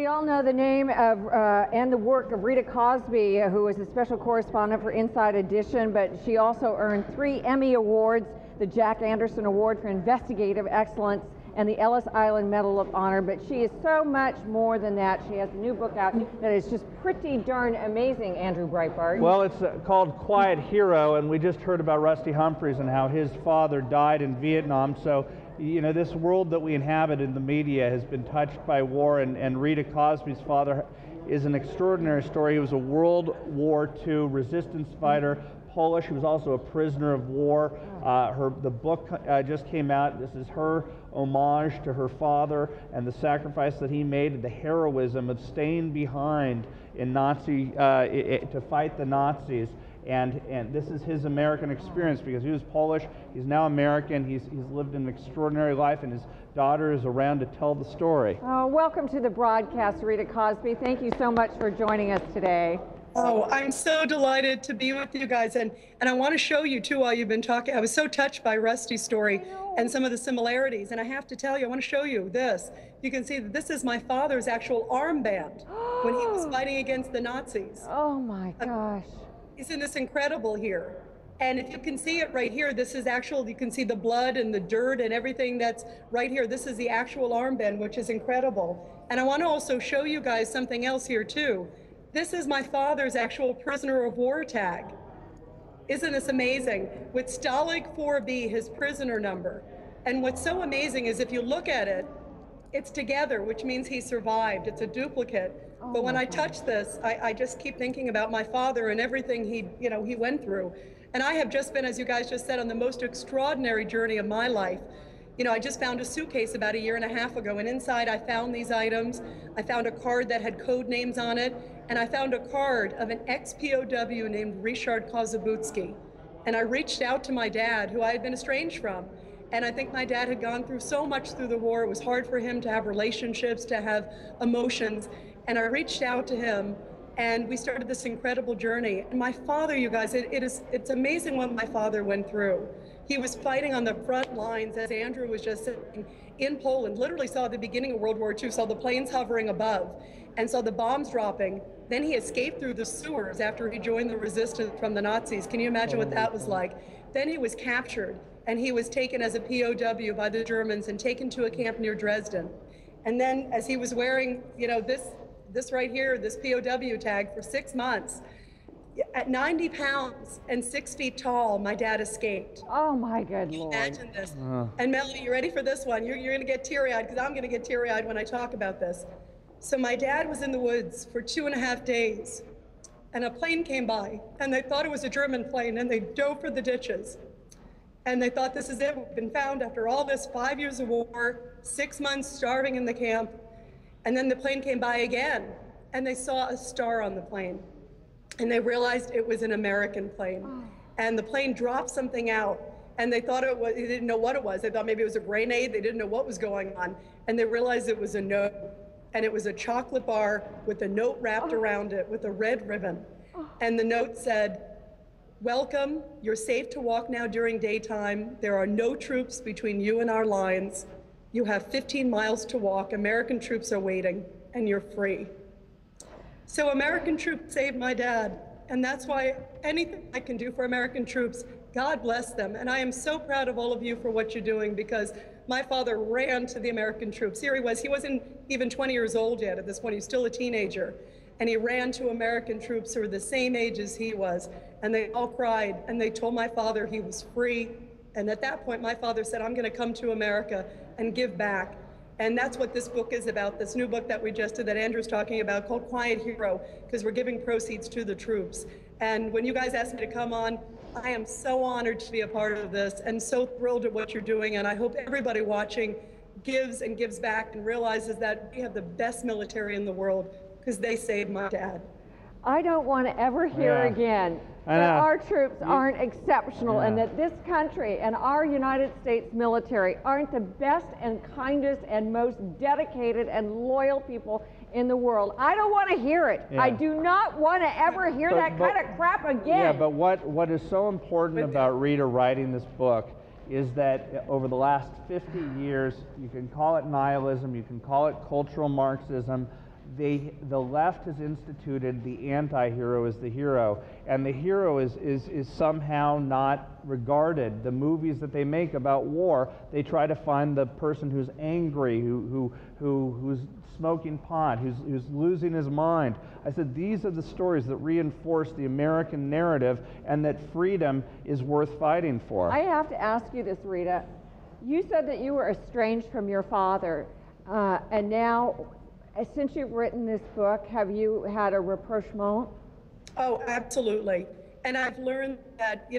we all know the name of and the work of Rita Cosby, who was a special correspondent for Inside Edition, but she also earned 3 Emmy Awards, the Jack Anderson Award for Investigative Excellence, and the Ellis Island Medal of Honor. But she is so much more than that. She has a new book out that is just pretty darn amazing, Andrew Breitbart. Well, it's called Quiet Hero, and we just heard about Rusty Humphreys and how his father died in Vietnam. So, you know, this world that we inhabit in the media has been touched by war, and Rita Cosby's father is an extraordinary story. He was a World War II resistance fighter, Polish. He was also a prisoner of war. The book just came out. This is her homage to her father and the sacrifice that he made, and the heroism of staying behind in Nazi to fight the Nazis. And this is his American experience, because he was Polish. He's now American. He's lived an extraordinary life, and his daughter is around to tell the story. Oh, welcome to the broadcast, Rita Cosby. Thank you so much for joining us today. Oh, I'm so delighted to be with you guys. And I want to show you, too, while you've been talking. I was so touched by Rusty's story and some of the similarities. And I have to tell you, I want to show you this. You can see that this is my father's actual armband when he was fighting against the Nazis. Oh, my gosh. Isn't this incredible here? And if you can see it right here, this is actual, you can see the blood and the dirt and everything that's right here. This is the actual armband, which is incredible. And I want to also show you guys something else here, too. This is my father's actual prisoner of war tag. Isn't this amazing? With Stalag 4B, his prisoner number. And what's so amazing is if you look at it, it's together, which means he survived. It's a duplicate. But when I touch this, I just keep thinking about my father and everything he went through. And I have just been, as you guys just said, on the most extraordinary journey of my life. You know, I just found a suitcase about 1.5 years ago, and inside I found these items. I found a card that had code names on it, and I found a card of an ex-POW named Ryszard Kozabutsky. And I reached out to my dad, who I had been estranged from. And I think my dad had gone through so much through the war. It was hard for him to have relationships, to have emotions. And I reached out to him, and we started this incredible journey. And my father, you guys, it's amazing what my father went through. He was fighting on the front lines, as Andrew was just saying, in Poland. Literally saw the beginning of World War II, saw the planes hovering above, and saw the bombs dropping. Then he escaped through the sewers after he joined the resistance from the Nazis. Can you imagine what that was like? Then he was captured, and he was taken as a POW by the Germans and taken to a camp near Dresden. And then, as he was wearing, you know, this right here, this POW tag for 6 months, at 90 pounds and 6 feet tall, my dad escaped. Oh my good Lord. Imagine this. And Melanie, you ready for this one? You're gonna get teary-eyed, because I'm gonna get teary-eyed when I talk about this. So my dad was in the woods for 2.5 days, and a plane came by, and they thought it was a German plane, and they dove for the ditches. And they thought, this is it, we've been found after all this 5 years of war, 6 months starving in the camp. And then the plane came by again, and they saw a star on the plane. And they realized it was an American plane. And the plane dropped something out, and they thought it was, they didn't know what it was. They thought maybe it was a grenade. They didn't know what was going on. And they realized it was a note. And it was a chocolate bar with a note wrapped around it with a red ribbon. And the note said, "Welcome, you're safe to walk now during daytime. There are no troops between you and our lines. You have 15 miles to walk. American troops are waiting, and you're free." So American troops saved my dad, and that's why anything I can do for American troops, God bless them. And I am so proud of all of you for what you're doing, because my father ran to the American troops. Here he was. He wasn't even 20 years old yet at this point. He was still a teenager. And he ran to American troops who were the same age as he was. And they all cried, and they told my father he was free. And at that point, my father said, "I'm going to come to America and give back." And that's what this book is about, this new book that we just did that Andrew's talking about, called Quiet Hero, because we're giving proceeds to the troops. And when you guys asked me to come on, I am so honored to be a part of this and so thrilled at what you're doing. And I hope everybody watching gives and gives back and realizes that we have the best military in the world, because they saved my dad. I don't want to ever hear again that our troops aren't exceptional and that this country and our United States military aren't the best and kindest and most dedicated and loyal people in the world. I don't want to hear it. I do not want to ever hear that kind of crap again. Yeah, but what is so important about Rita writing this book is that over the last 50 years, you can call it nihilism, you can call it cultural Marxism, the left has instituted the anti-hero as the hero, and the hero is somehow not regarded. The movies that they make about war, they try to find the person who's angry, who's smoking pot, who's losing his mind. I said these are the stories that reinforce the American narrative, and that freedom is worth fighting for. I have to ask you this, Rita. You said that you were estranged from your father, and now, since you've written this book, have you had a rapprochement? Oh, absolutely. And I've learned that,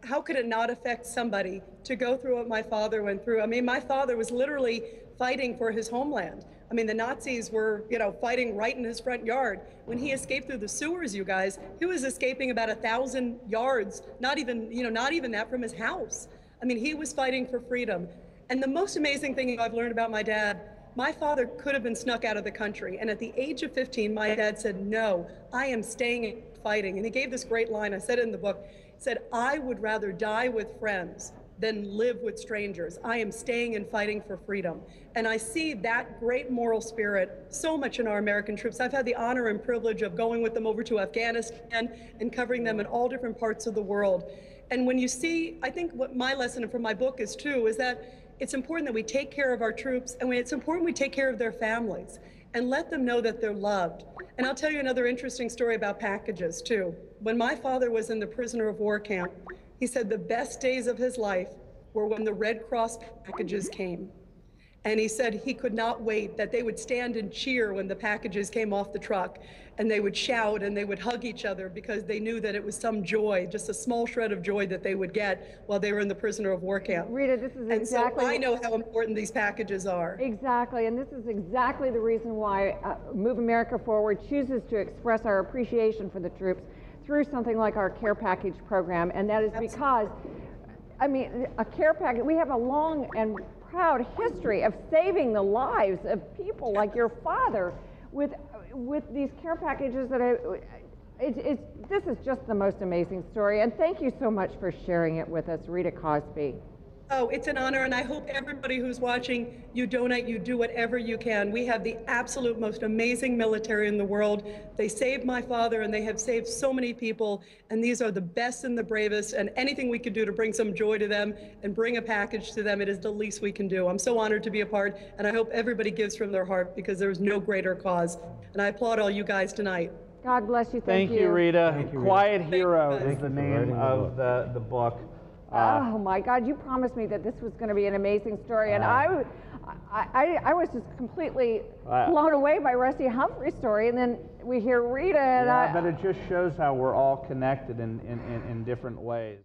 how could it not affect somebody to go through what my father went through? I mean, my father was literally fighting for his homeland. I mean, the Nazis were, fighting right in his front yard. When he escaped through the sewers, you guys, he was escaping about 1,000 yards, not even that from his house. I mean, he was fighting for freedom. And the most amazing thing I've learned about my dad, my father could have been snuck out of the country. And at the age of 15, my dad said, no, I am staying and fighting. And he gave this great line, I said it in the book, he said, I would rather die with friends than live with strangers. I am staying and fighting for freedom. And I see that great moral spirit so much in our American troops. I've had the honor and privilege of going with them over to Afghanistan and covering them in all different parts of the world. And when you see, I think what my lesson from my book is too, is that it's important that we take care of our troops, and it's important we take care of their families and let them know that they're loved. And I'll tell you another interesting story about packages too. When my father was in the prisoner of war camp, he said the best days of his life were when the Red Cross packages came. And he said he could not wait, that they would stand and cheer when the packages came off the truck, and they would shout and they would hug each other because they knew that it was some joy, just a small shred of joy that they would get while they were in the prisoner of war camp. Rita, this is exactly. And so I know how important these packages are. Exactly, and this is exactly the reason why Move America Forward chooses to express our appreciation for the troops through something like our care package program, and that is because, I mean, a care package, we have a long and proud history of saving the lives of people like your father with these care packages that this is just the most amazing story, and thank you so much for sharing it with us, Rita Cosby. Oh, it's an honor, and I hope everybody who's watching, you donate, you do whatever you can. We have the absolute most amazing military in the world. They saved my father, and they have saved so many people, and these are the best and the bravest, and anything we could do to bring some joy to them and bring a package to them, it is the least we can do. I'm so honored to be a part, and I hope everybody gives from their heart, because there's no greater cause. And I applaud all you guys tonight. God bless you. Thank you, Rita. Thank you, Rita. Quiet Hero Thank is the name of the book. Oh my God, you promised me that this was going to be an amazing story, and I was just completely blown away by Rusty Humphrey's story, and then we hear Rita, and but it just shows how we're all connected in different ways.